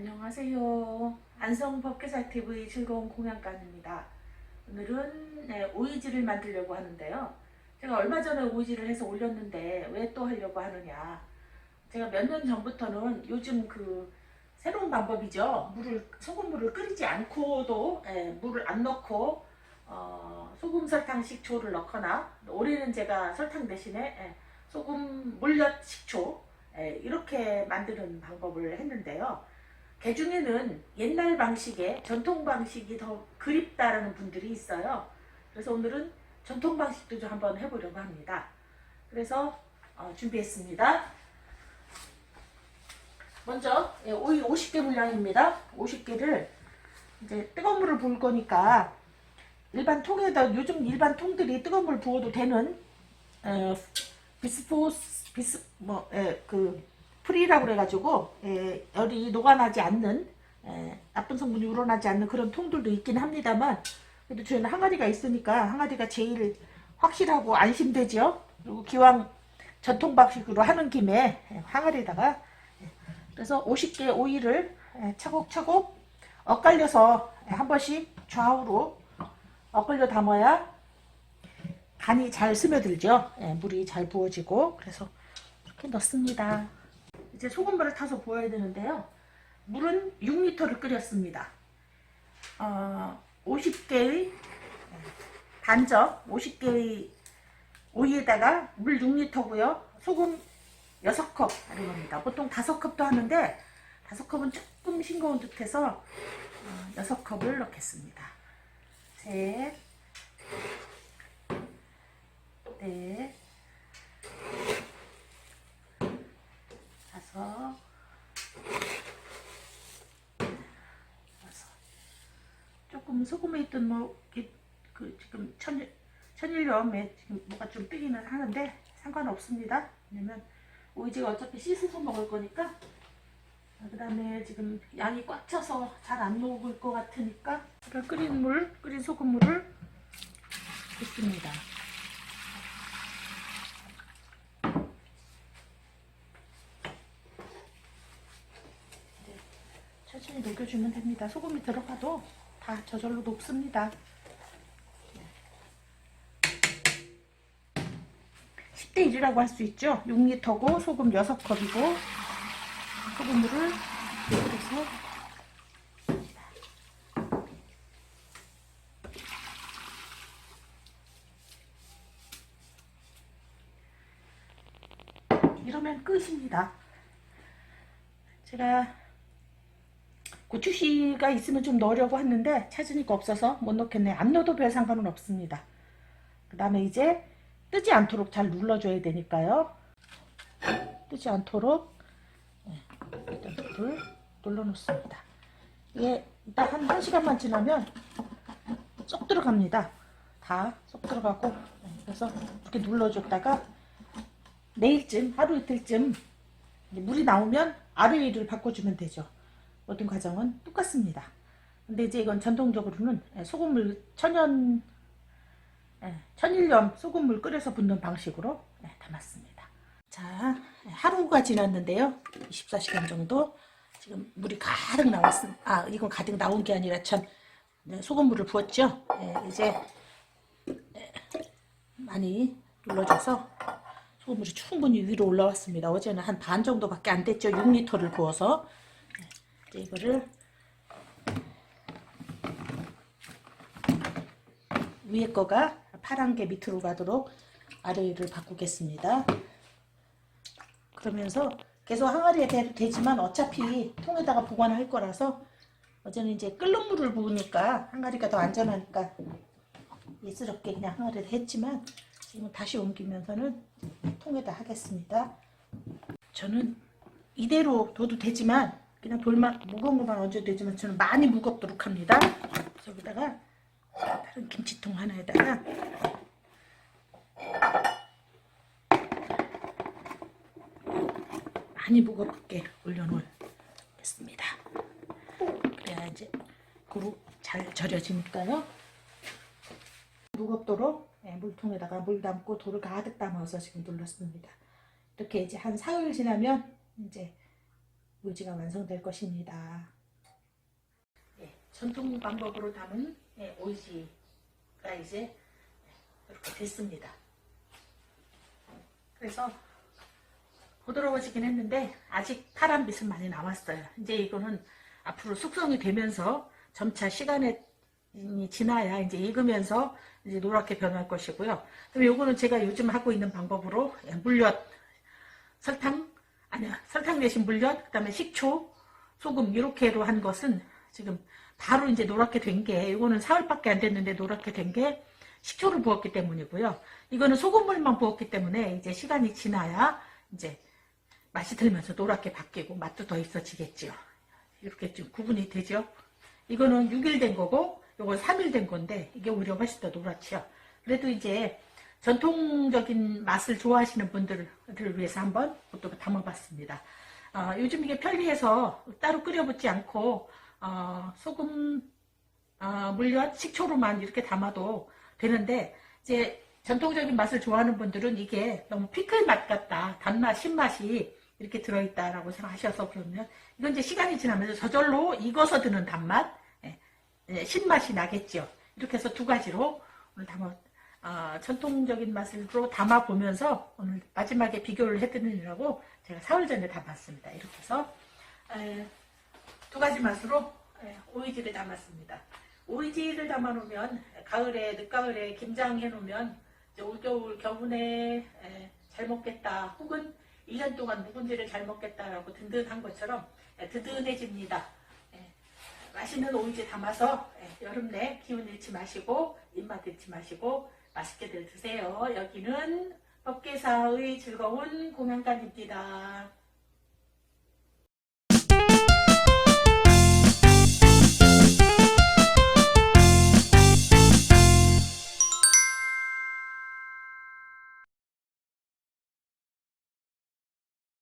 안녕하세요. 안성법계살TV 즐거운 공양간입니다. 오늘은 오이지를 만들려고 하는데요. 제가 얼마 전에 오이지를 해서 올렸는데 왜 또 하려고 하느냐. 제가 몇 년 전부터는 요즘 그 새로운 방법이죠. 소금물을 끓이지 않고도 물을 안 넣고 소금 설탕 식초를 넣거나, 올해는 제가 설탕 대신에 소금 물엿 식초 이렇게 만드는 방법을 했는데요. 개 중에는 옛날 방식의 전통 방식이 더 그립다라는 분들이 있어요. 그래서 오늘은 전통 방식도 좀 한번 해보려고 합니다. 그래서 준비했습니다. 먼저 오이 50개 분량입니다. 50개를 이제 뜨거운 물을 부을 거니까 일반 통에다, 요즘 일반 통들이 뜨거운 물 부어도 되는 프리라고 그래가지고 열이 녹아나지 않는, 나쁜 성분이 우러나지 않는 그런 통들도 있긴 합니다만, 그래도 저희는 항아리가 있으니까 항아리가 제일 확실하고 안심되죠. 그리고 기왕 전통 방식으로 하는 김에 항아리에다가, 그래서 50개 오이를 차곡차곡 엇갈려서 한 번씩 좌우로 엇갈려 담아야 간이 잘 스며들죠. 물이 잘 부어지고. 그래서 이렇게 넣습니다. 이제 소금물을 타서 부어야 되는데요. 물은 6리터를 끓였습니다. 50개의 반적 50개의 오이에다가 물 6리터고요. 소금 6컵 하는 겁니다. 보통 5컵도 하는데 5컵은 조금 싱거운 듯해서 6컵을 넣겠습니다. 셋, 넷, 다섯, 여섯. 조금 소금에 있던 지금 천일염에 지금 뭐가 좀 뜨기는 하는데 상관없습니다. 왜냐면 오이지가 어차피 씻어서 먹을 거니까. 그 다음에 지금 양이 꽉 차서 잘 안 녹을 것 같으니까 제가 끓인 소금물을 붓습니다. 천천히 녹여주면 됩니다. 소금이 들어가도 다 저절로 녹습니다. 10대 1이라고 할 수 있죠. 6리터고 소금 6컵이고 소금물을 끓여서 이러면 끝입니다. 제가 고추씨가 있으면 좀 넣으려고 했는데 찾으니까 없어서 못 넣겠네. 안 넣어도 별 상관은 없습니다. 그 다음에 이제 뜨지 않도록 잘 눌러줘야 되니까요. 뜨지 않도록 일단 불을 눌러놓습니다. 이게 일단 한 1시간만 지나면 쏙 들어갑니다. 다 쏙 들어가고. 그래서 이렇게 눌러줬다가 내일쯤, 하루 이틀쯤 물이 나오면 아래 위를 바꿔주면 되죠. 모든 과정은 똑같습니다. 근데 이제 이건 전통적으로는 소금물 천일염 소금물 끓여서 붓는 방식으로 담았습니다. 자, 하루가 지났는데요. 24시간 정도 지금 물이 가득 나왔습니다. 이건 가득 나온 게 아니라 참 소금물을 부었죠. 이제 많이 눌러줘서 소금물이 충분히 위로 올라왔습니다. 어제는 한 반 정도밖에 안 됐죠. 6리터를 부어서. 이제 이거를 위에 거가 파란 게 밑으로 가도록 아래를 바꾸겠습니다. 그러면서 계속 항아리에 대도 되지만 어차피 통에다가 보관할 거라서, 어제는 이제 끓는 물을 부으니까 항아리가 더 안전하니까 예스럽게 그냥 항아리를 했지만, 지금 다시 옮기면서는 통에다 하겠습니다. 저는 이대로 둬도 되지만, 그냥 돌만 무거운 것만 얹어도 되지만 저는 많이 무겁도록 합니다. 여기다가 다른 김치통 하나에다가 많이 무겁게 올려놓겠습니다. 그래야 이제 고루 잘 절여지니까요. 무겁도록 물통에다가 물 담고 돌을 가득 담아서 지금 눌렀습니다. 이렇게 이제 한 사흘 지나면 이제 오이지가 완성될 것입니다. 예, 전통 방법으로 담은 오이지가 이제 이렇게 됐습니다. 그래서 부드러워지긴 했는데 아직 파란 빛은 많이 남았어요. 이제 이거는 앞으로 숙성이 되면서 점차 시간이 지나야 이제 익으면서 이제 노랗게 변할 것이고요. 그다음에 요거는 제가 요즘 하고 있는 방법으로 물엿, 설탕 대신 물엿, 그다음에 식초, 소금 이렇게로 한 것은 지금 바로 이제 노랗게 된 게, 이거는 사흘밖에 안 됐는데 노랗게 된 게 식초를 부었기 때문이고요. 이거는 소금물만 부었기 때문에 이제 시간이 지나야 이제 맛이 들면서 노랗게 바뀌고 맛도 더 있어지겠죠. 이렇게 좀 구분이 되죠. 이거는 6일 된 거고 이건 3일 된 건데 이게 오히려 훨씬 더 노랗죠. 그래도 이제 전통적인 맛을 좋아하시는 분들을 위해서 한번 또 담아봤습니다. 요즘 이게 편리해서 따로 끓여붓지 않고 소금, 물엿, 식초로만 이렇게 담아도 되는데, 이제 전통적인 맛을 좋아하는 분들은 이게 너무 피클 맛 같다, 단맛, 신맛이 이렇게 들어있다라고 생각하셔서 그러면 이건 이제 시간이 지나면서 저절로 익어서 드는 단맛, 신맛이 나겠죠. 이렇게 해서 두 가지로 오늘 전통적인 맛으로 담아보면서 오늘 마지막에 비교를 해드리려고 제가 사흘 전에 담았습니다. 이렇게 해서 두 가지 맛으로 오이지를 담았습니다. 오이지를 담아놓으면 가을에, 늦가을에 김장해 놓으면 올겨울 겨우내 잘 먹겠다, 혹은 1년 동안 묵은지를 잘 먹겠다라고 든든한 것처럼 든든해집니다. 맛있는 오이지 담아서 여름 내 기운 잃지 마시고 입맛 잃지 마시고 맛있게들 드세요. 여기는 법계사의 즐거운 공양간입니다.